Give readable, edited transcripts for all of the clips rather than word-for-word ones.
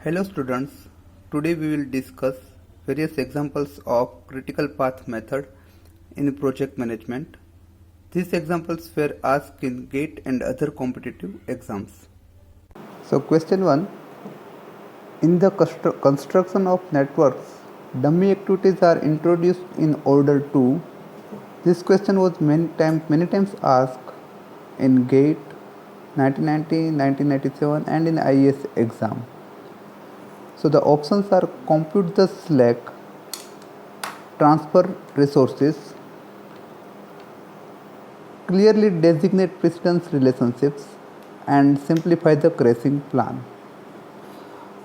Hello students, today we will discuss various examples of critical path method in project management. These examples were asked in GATE and other competitive exams. So question 1, in the construction of networks, dummy activities are introduced in order to. This question was many times asked in GATE 1990, 1997 and in IAS exam. So the options are compute the slack, transfer resources, clearly designate precedence relationships, and simplify the crashing plan.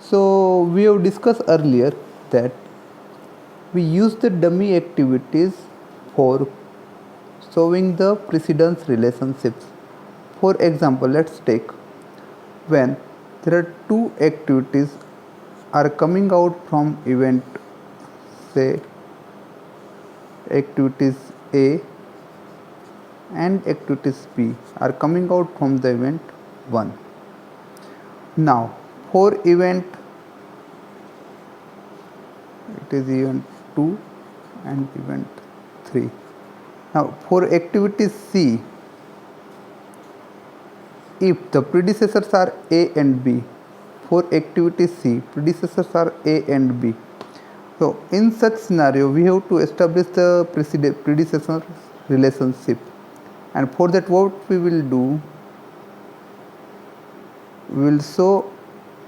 So we have discussed earlier that we use the dummy activities for showing the precedence relationships. For example, let's take when there are two activities are coming out from event, say activities A and activities B are coming out from the event 1. Now for event, it is event 2 and event 3. Now for activity C, if the predecessors are A and B, for activity C, predecessors are A and B. So in such scenario, we have to establish the predecessor relationship, and for that what we will do, we will show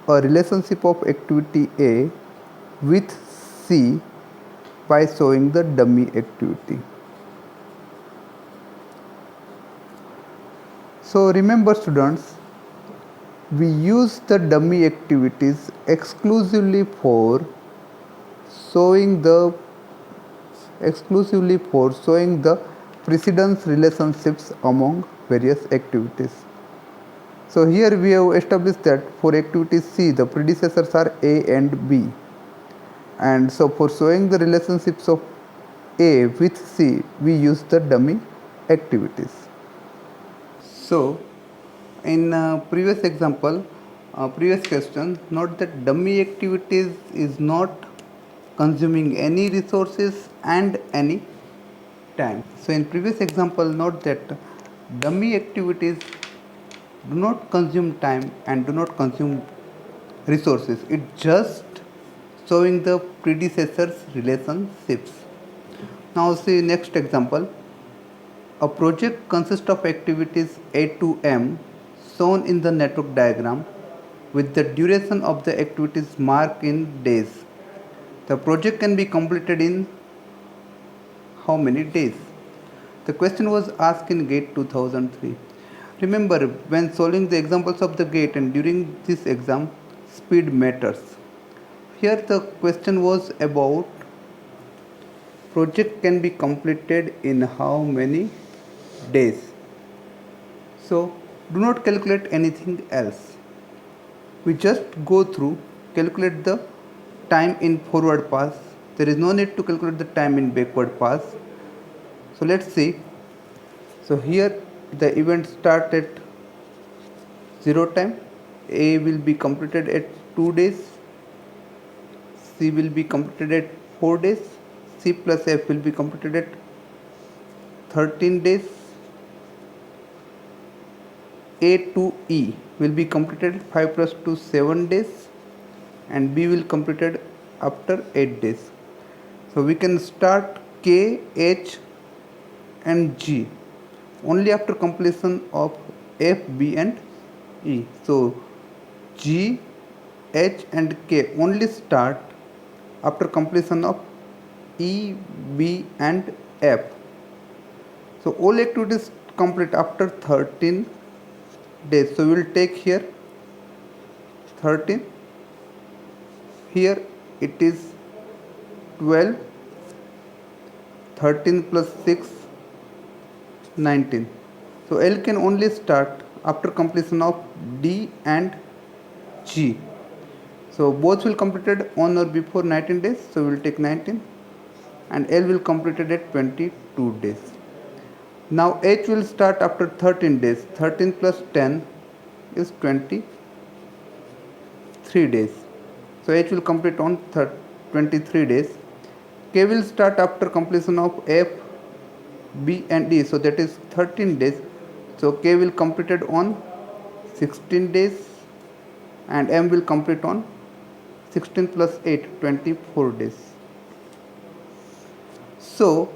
a relationship of activity A with C by showing the dummy activity. So remember students, we use the dummy activities exclusively for showing the precedence relationships among various activities. So here we have established that for activity C, the predecessors are A and B, and so for showing the relationships of A with C, we use the dummy activities. So in previous example, previous question, note that dummy activities is not consuming any resources and any time. So in previous example, note that dummy activities do not consume time and do not consume resources. It just showing the predecessors relationships. Now see next example. A project consists of activities A to M shown in the network diagram with the duration of the activities marked in days. The project can be completed in how many days? The question was asked in GATE 2003. Remember, when solving the examples of the GATE and during this exam, speed matters. Here the question was about project can be completed in how many days. So do not calculate anything else. We just go through, calculate the time in forward pass. There is no need to calculate the time in backward pass. So let's see. So here the event start at 0 time. A will be completed at 2 days. C will be completed at 4 days. C plus F will be completed at 13 days. A to E will be completed 5 plus 2 7 days, and B will completed after 8 days. So we can start K, H and G only after completion of F, B and E. So G, H and K only start after completion of E, B and F. So all activities complete after 13 days. So we will take here 13, here it is 12, 13 plus 6, 19. So L can only start after completion of D and G. So both will completed on or before 19 days. So we will take 19, and L will completed at 22 days. Now H will start after 13 days. 13 plus 10 is 23 days. So H will complete on 23 days. K will start after completion of F, B and E, so that is 13 days. So K will completed on 16 days and M will complete on 16 plus 8, 24 days. So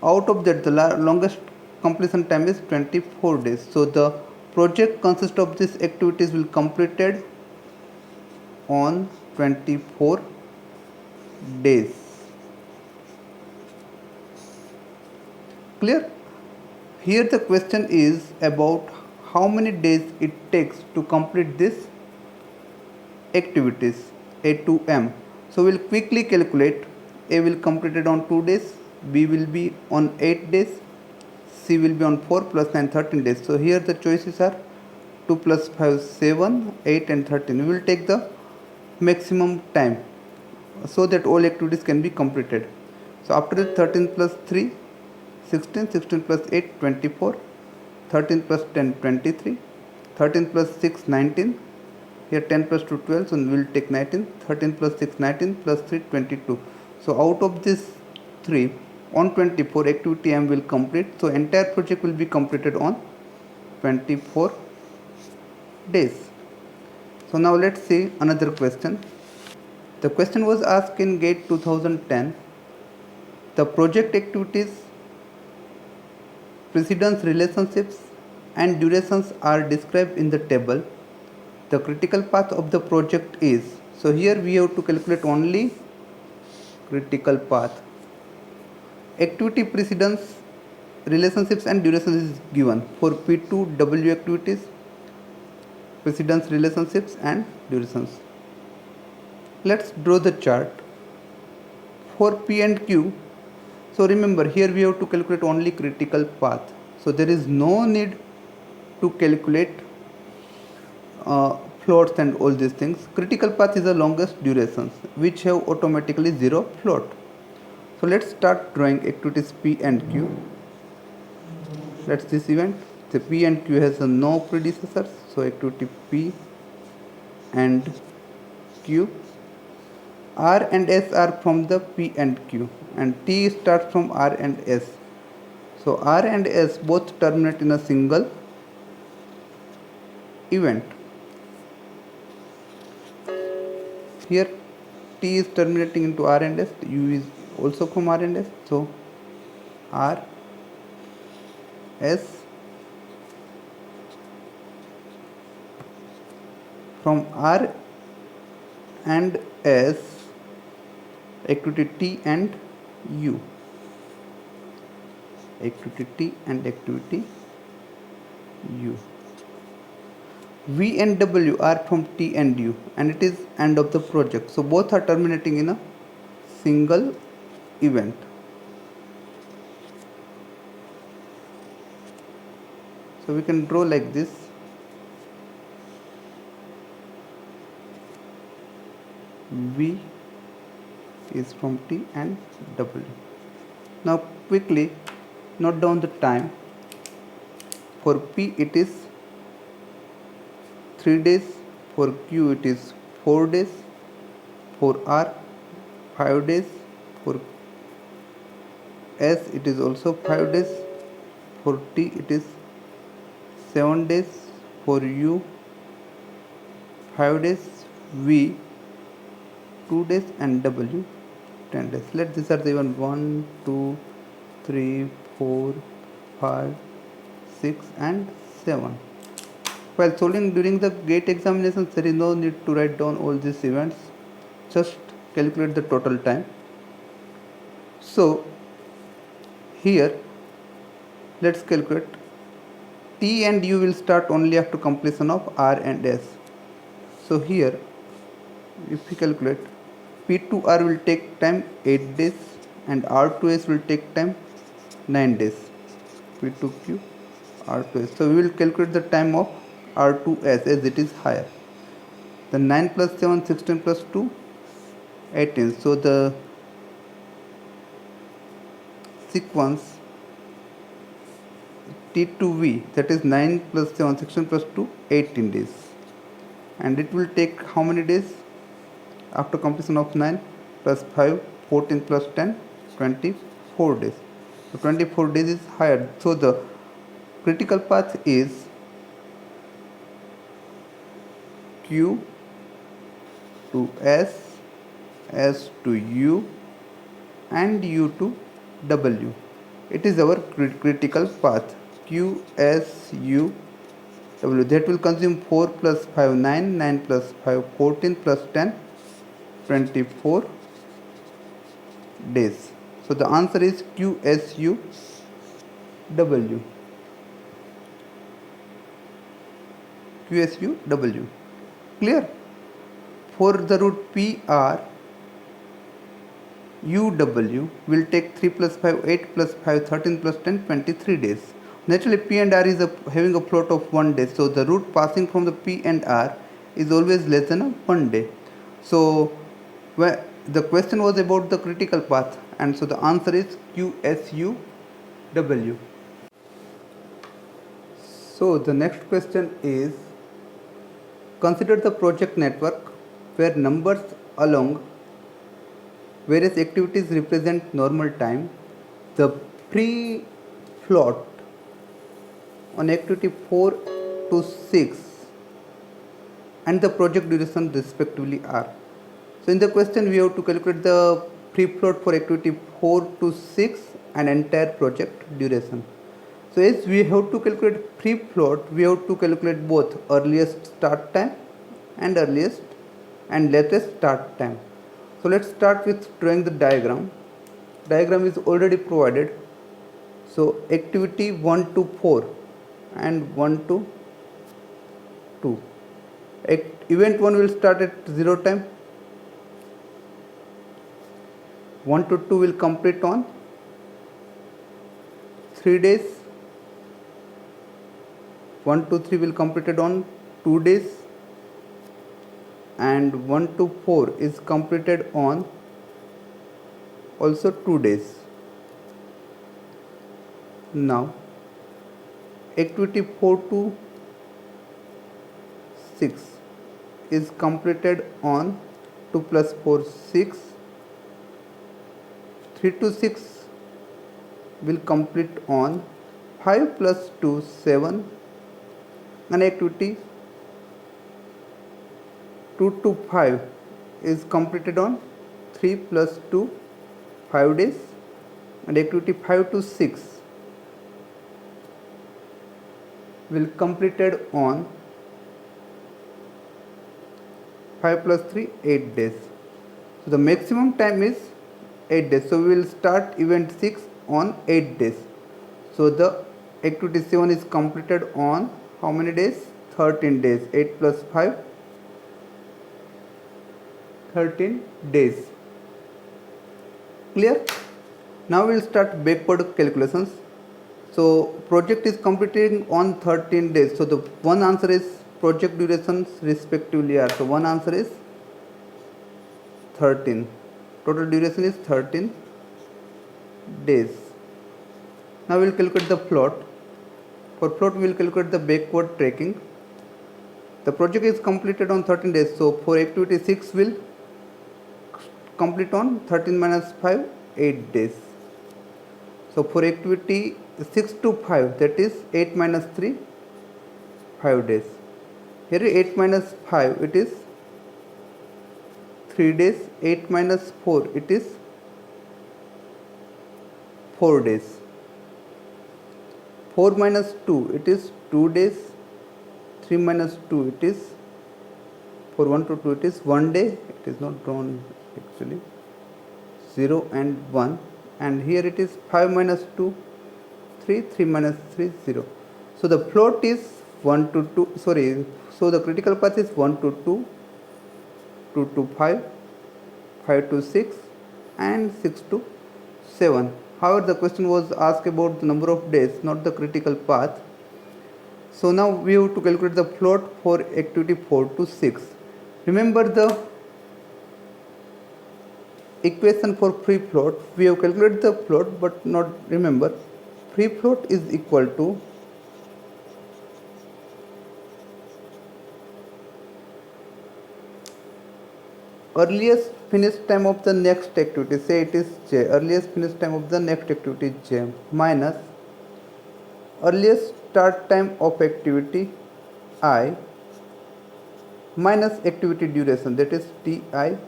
out of that, the longest completion time is 24 days. So the project consists of these activities will completed on 24 days. Clear? Here the question is about how many days it takes to complete this activities A to M. So we'll quickly calculate. A will complete it on 2 days, B will be on 8 days, C will be on 4 plus 9, 13 days. So here the choices are 2 plus 5, 7, 8 and 13. We will take the maximum time so that all activities can be completed. So after that 13 plus 3, 16, 16 plus 8, 24, 13 plus 10, 23, 13 plus 6, 19, here 10 plus 2, 12, so we will take 19, 13 plus 6, 19 plus 3, 22. So out of this 3, on 24 activity M will complete, so entire project will be completed on 24 days. So now let's see another question. The question was asked in GATE 2010. The project activities, precedence relationships and durations are described in the table. The critical path of the project is, so here we have to calculate only critical path. Activity precedence, relationships and durations is given for P2W activities, precedence relationships and durations. Let's draw the chart. For P and Q, so remember here we have to calculate only critical path. So there is no need to calculate floats and all these things. Critical path is the longest durations which have automatically 0 float. So let's start drawing activities P and Q. Let's this event. The P and Q has no predecessors, so activity P and Q. R and S are from the P and Q, and T starts from R and S. So R and S both terminate in a single event. Here T is terminating into R and S, U is also from R and S, so R, S, from R and S, activity T and U, activity T and activity U. V and W are from T and U, and it is end of the project. So both are terminating in a single event. So we can draw like this. V is from T and W. Now quickly note down the time. For P it is 3 days, for Q it is 4 days, for R 5 days, for S it is also 5 days, for T it is 7 days, for U 5 days, V 2 days and W 10 days. Let these are the even 1, 2, 3, 4, 5, 6 and 7. While solving during the GATE examinations, there is no need to write down all these events. Just calculate the total time. So here let's calculate. T and U will start only after completion of R and S. So here if we calculate, P to R will take time 8 days and R to S will take time 9 days. P to Q, R to S. So we will calculate the time of R to S as it is higher. The 9 plus 7, 16 plus 2, 18. So the sequence T to V, that is 9 plus 7, 16 plus 2, 18 days. And it will take how many days? After completion of 9 plus 5, 14 plus 10, 24 days. So 24 days is higher. So the critical path is Q to S, S to U, and U to W. It is our critical path Q, S, U, W. That will consume 4 plus 5, 9, 9 plus 5, 14 plus 10, 24 days. So the answer is Q, S, U, W. Q, S, U, W. Clear? For the route PR, UW will take 3 plus 5, 8 plus 5, 13 plus 10, 23 days. Naturally, P and R is having a float of 1 day. So the route passing from the P and R is always less than 1 day. So the question was about the critical path, and so the answer is QSUW. So the next question is, consider the project network where numbers along various activities represent normal time. The pre-float on activity 4 to 6 and the project duration respectively are. So in the question we have to calculate the pre-float for activity 4 to 6 and entire project duration. So as we have to calculate pre-float, we have to calculate both earliest start time and earliest and latest start time. So let's start with drawing the diagram. Diagram is already provided. So activity 1 to 4 and 1 to 2. Event 1 will start at 0 time. 1 to 2 will complete on 3 days. 1 to 3 will completed on 2 days. And 1 to 4 is completed on also 2 days. Now activity 4 to 6 is completed on 2 plus 4 6. 3 to 6 will complete on 5 plus 2 7, and activity 2 to 5 is completed on 3 plus 2 5 days, and activity 5 to 6 will completed on 5 plus 3 8 days. So the maximum time is 8 days. So we will start event 6 on 8 days. So the activity 7 is completed on how many days? 13 days. 8 plus 5, 13 days. Clear? Now we will start backward calculations. So project is completing on 13 days. So the one answer is project durations respectively are. So one answer is 13. Total duration is 13 days. Now we will calculate the float. For float we will calculate the backward tracking. The project is completed on 13 days. So for activity 6 will complete on 13 minus 5 8 days. So for activity 6 to 5, that is 8 minus 3 5 days. Here 8 minus 5 it is 3 days. 8 minus 4 it is 4 days. 4 minus 2 it is 2 days. 3 minus 2 it is, for 1 to 2 it is 1 day. It is not drawn actually. 0 and 1, and here it is 5 minus 2 3, 3 minus 3 0. So the float is 1 to 2, sorry, so the critical path is 1 to 2, 2 to 5, 5 to 6 and 6 to 7. However, the question was asked about the number of days, not the critical path. So now we have to calculate the float for activity 4 to 6. Remember the equation for free float. We have calculated the float but not remember. Free float is equal to earliest finish time of the next activity, say it is j, earliest finish time of the next activity is j, minus earliest start time of activity I minus activity duration, that is Tij.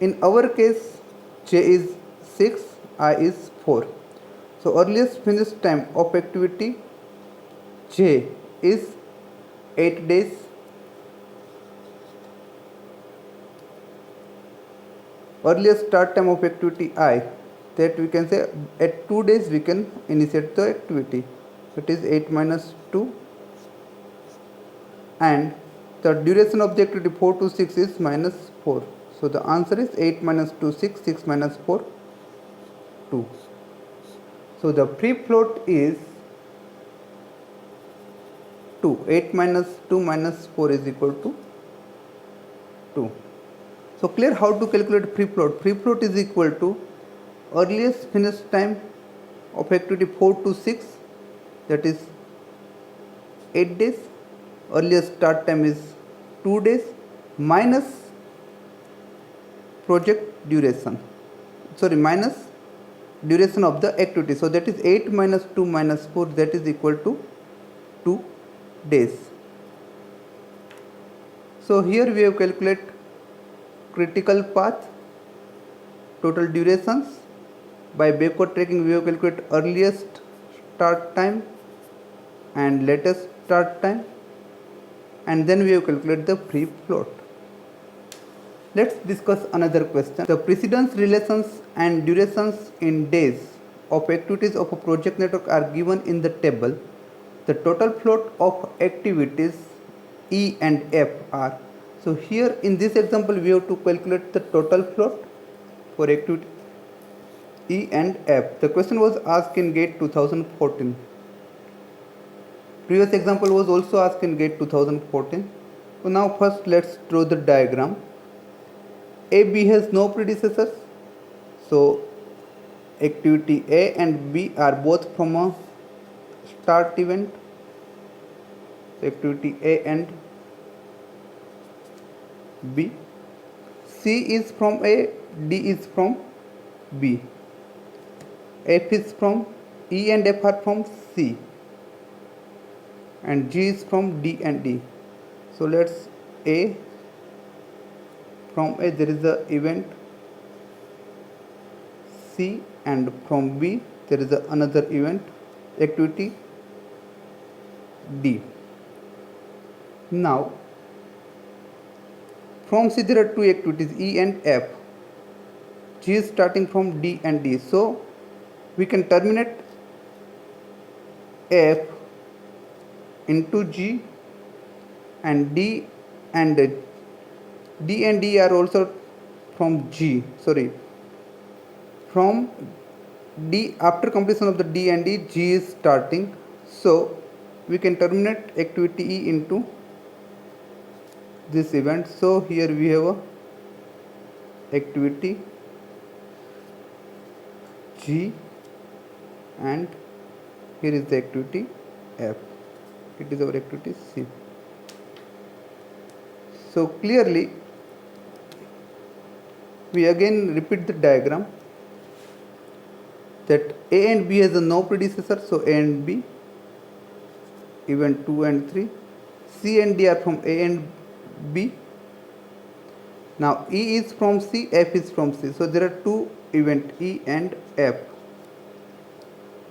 In our case, j is 6, I is 4. So earliest finish time of activity j is 8 days. Earliest start time of activity I, that we can say at 2 days we can initiate the activity. It is 8 minus 2, and the duration of the activity 4 to 6 is minus 4. So the answer is 8 minus 2, 6, 6 minus 4, 2. So the free float is 2. 8 minus 2 minus 4 is equal to 2. So clear how to calculate free float. Free float is equal to earliest finish time of activity 4 to 6, that is 8 days. Earliest start time is 2 days minus project duration, minus duration of the activity. So that is 8 minus 2 minus 4, that is equal to 2 days. So here we have calculated critical path, total durations. By backward tracking we have calculated earliest start time and latest start time, and then we have calculated the free float. Let's discuss another question. The precedence relations and durations in days of activities of a project network are given in the table. The total float of activities E and F are. So here in this example we have to calculate the total float for activity E and F. The question was asked in GATE 2014. Previous example was also asked in GATE 2014. So now first let's draw the diagram. AB has no predecessors. So activity A and B are both from a start event. Activity A and B. C is from A, D is from B. F is from E and F are from C, and G is from D and D. So let's A, from A there is a event C, and from B there is another event activity D. Now from C there are two activities E and F. G is starting from D and D. So we can terminate F into G, and D and D are also from G. From D, after completion of the D and D, G is starting. So we can terminate activity E into this event. So here we have a activity G, and here is the activity F. It is our activity C. So clearly we again repeat the diagram, that A and B has a no predecessor. So A and B, event 2 and 3. C and D are from A and B. Now E is from C, F is from C. So there are two event E and F.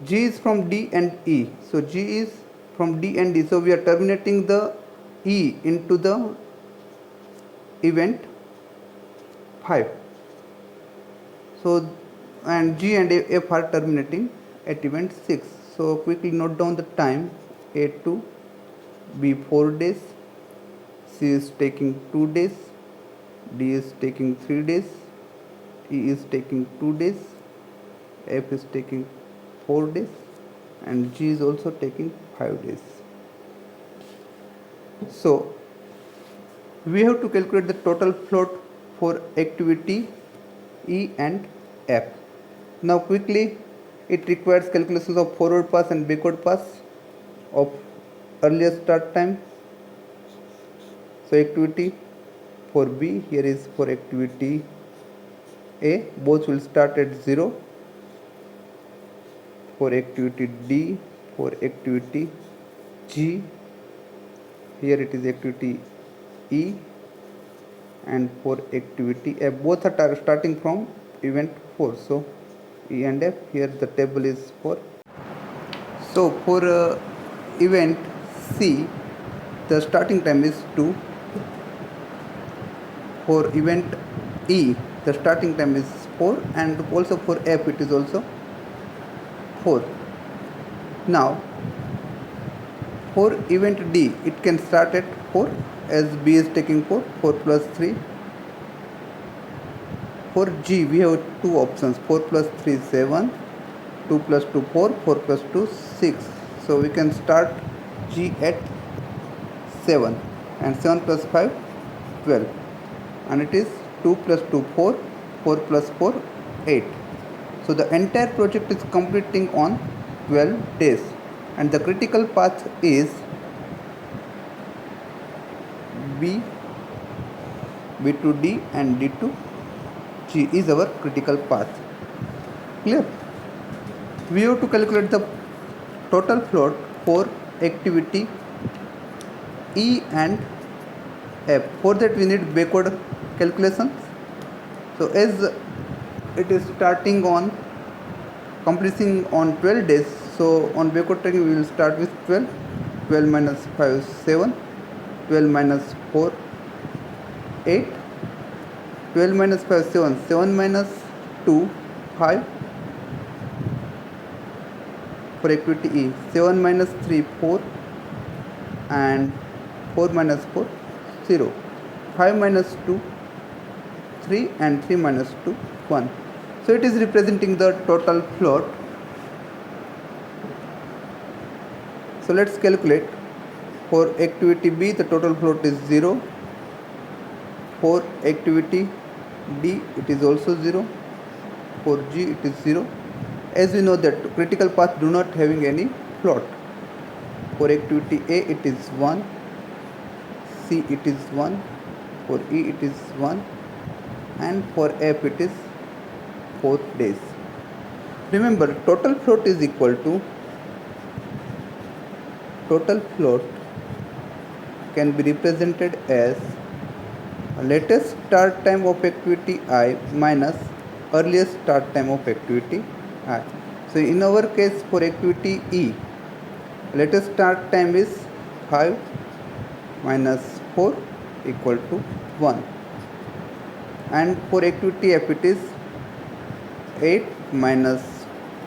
G is from D and E. So G is from D and D. So we are terminating the E into the event 5. So and G and F are terminating at event 6. So quickly note down the time. A to B 4 days, C is taking 2 days, D is taking 3 days, E is taking 2 days, F is taking 4 days, and G is also taking 5 days. So we have to calculate the total float for activity E and F. Now quickly, it requires calculations of forward pass and backward pass of earliest start time. So activity for B, here is for activity A, both will start at 0. For activity D, for activity G, here it is activity E, and for activity F, both are starting from event 4. So E and F, here the table is for. So for event C, the starting time is 2. For event E, the starting time is 4, and also for F it is also 4. Now for event D, it can start at 4 as B is taking 4, 4 plus 3. For G, we have two options, 4 plus 3 is 7, 2 plus 2 4, 4 plus 2 6. So we can start G at 7, and 7 plus 5 12, and it is 2 plus 2 4, 4 plus 4 8. So the entire project is completing on 12 days, and the critical path is B, B to D, and D to G is our critical path. Clear? We have to calculate the total float for activity E and F. For that we need backward calculations. So as it is starting on completing on 12 days, so on backward tracking we will start with 12. 12 minus 5 is 7, 12 minus 4 8, 12 minus 5 7, 7 minus 2 5. For activity E, 7 minus 3 4, and 4 minus 4 0, 5 minus 2 3, and 3 minus 2 1. So it is representing the total float. So let's calculate. For activity B, the total float is 0. For activity D, it is also 0. For G, it is 0. As we know that critical path do not having any float. For activity A, it is 1. C, it is 1. For E, it is 1. And for F, it is 4 days. Remember, total float is equal to total float can be represented as latest start time of activity I minus earliest start time of activity I. So in our case for activity E, latest start time is 5 minus 4 equal to 1, and for activity F it is 8 minus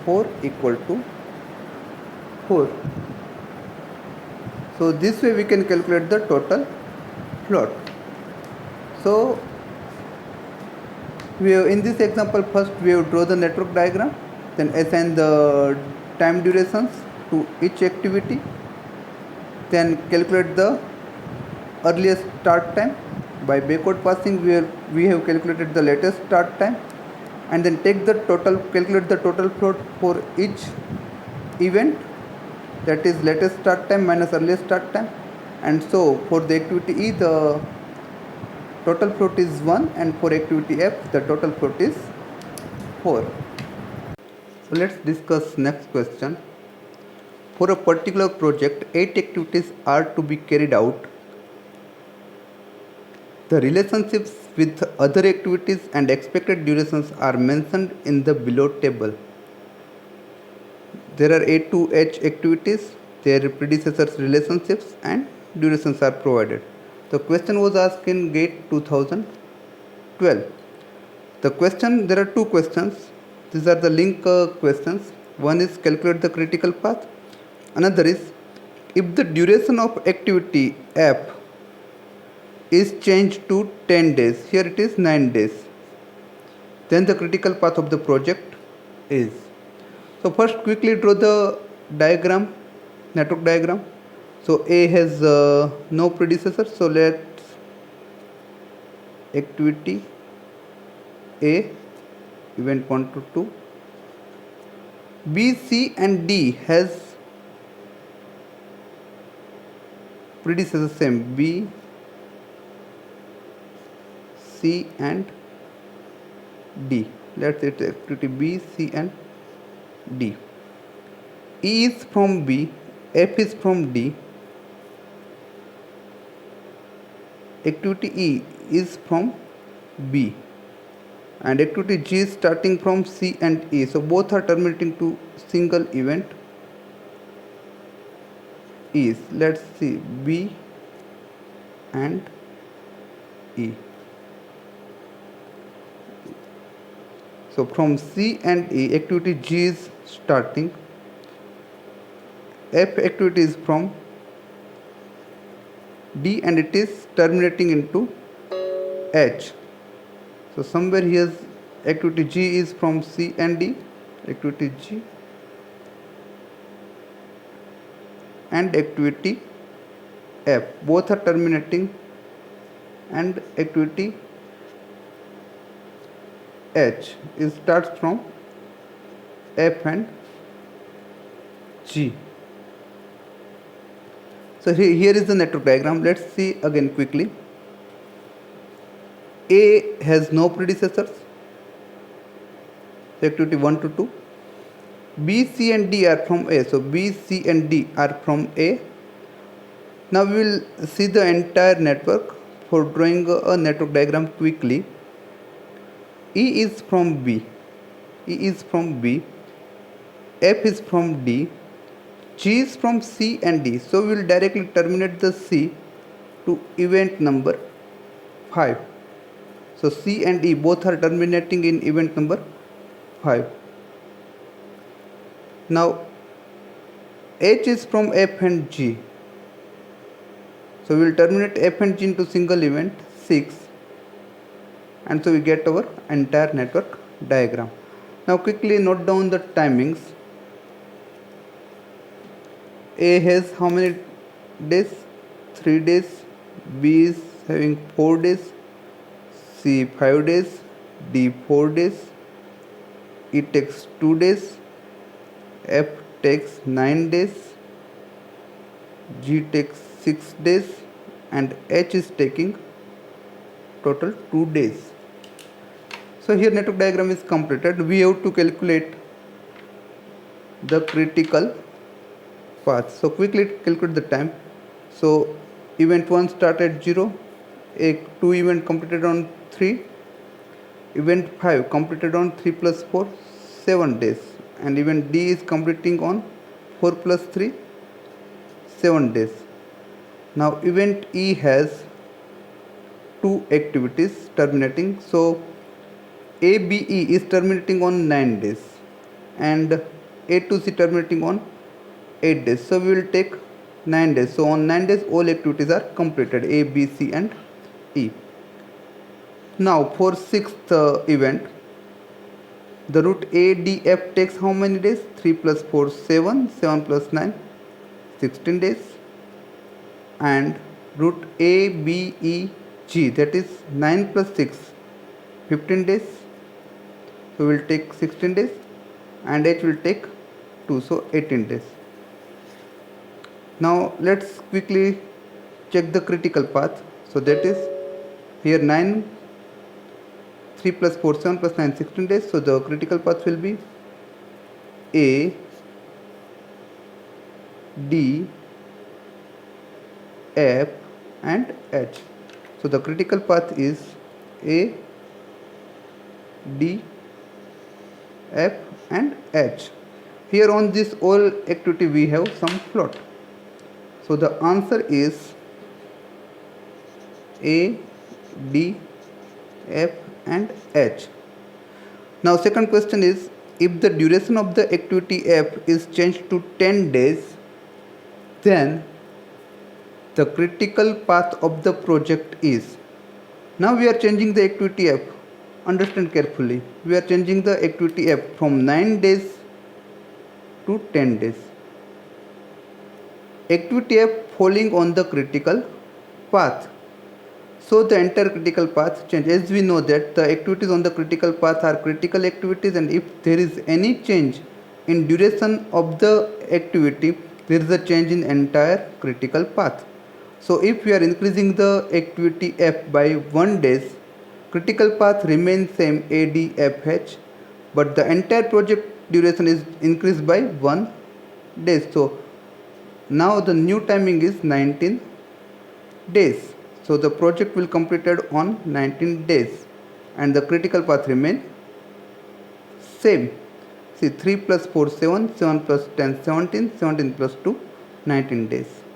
4 equal to 4. So this way we can calculate the total float. So we have, in this example, first we have draw the network diagram, then assign the time durations to each activity, then calculate the earliest start time. By backward passing we have calculated the latest start time, and then take the total, calculate the total float for each event, that is latest start time minus earliest start time. And so for the activity E, the total float is 1, and for activity F the total float is 4. So let's discuss next question. For a particular project, 8 activities are to be carried out. The relationships with other activities and expected durations are mentioned in the below table. There are A to H activities, their predecessors relationships and durations are provided. The question was asked in GATE 2012. The question, there are two questions. These are the link questions. One is calculate the critical path. Another is, if the duration of activity F is changed to 10 days, here it is 9 days, then the critical path of the project is. So first quickly draw the diagram, network diagram. So A has no predecessor, so let's activity A, event 1 to 2. B, C and D has predecessor same, B, C and D. Let's say activity B, C and D. E is from B, F is from D, activity E is from B, and activity G is starting from C and E. So both are terminating to single event is. Let's see B and E. So from C and E, activity G is starting. F activity is from D and it is terminating into H. So somewhere here activity G is from C and D, activity G, and activity F. Both are terminating, and activity H is starts from F and G. So here is the network diagram. Let's see again quickly. A has no predecessors, so activity 1 to 2. B, C and D are from A, so B, C and D are from A. Now we will see the entire network. For drawing a network diagram quickly, E is from B, E is from B, F is from D, G is from C and D. So we will directly terminate the C to event number 5. So C and E both are terminating in event number 5. Now H is from F and G. So we will terminate F and G into single event 6, and so we get our entire network diagram. Now quickly note down the timings. A has how many days? 3 days. B is having 4 days. C 5 days. D 4 days. E takes 2 days. F takes 9 days. G takes 6 days, and H is taking total 2 days. So here network diagram is completed. We have to calculate the critical path. So quickly calculate the time. So event 1 started at 0, A2 event completed on 3, event 5 completed on 3 plus 4, 7 days, and event D is completing on 4 plus 3, 7 days. Now event E has 2 activities terminating. So ABE is terminating on 9 days and A2C terminating on 8 days. So we will take 9 days. So on 9 days all activities are completed, A, B, C and E. Now for 6th event, the route ADF takes how many days? 3 plus 4 7, 7 plus 9 16 days, and route ABEG, that is 9 plus 6 15 days. So we will take 16 days, and H will take 2, so 18 days. Now let's quickly check the critical path. So that is here 9, 3 plus 4 7 plus 9 16 days. So the critical path will be A, D, F and H. So the critical path is A, D, F and H. Here on this all activity we have some plot. So the answer is A, D, F and H. Now second question is, if the duration of the activity F is changed to 10 days, then the critical path of the project is. Now we are changing the activity F. Understand carefully. We are changing the activity F from 9 days to 10 days. Activity F falling on the critical path. So the entire critical path change. As we know that the activities on the critical path are critical activities, and if there is any change in duration of the activity, there is a change in entire critical path. So if we are increasing the activity F by 1 days, critical path remains same ADFH, but the entire project duration is increased by 1 days. So now the new timing is 19 days. So the project will completed on 19 days and the critical path remain same. See 3 plus 4 7, 7 plus 10 17, 17 plus 2 19 days.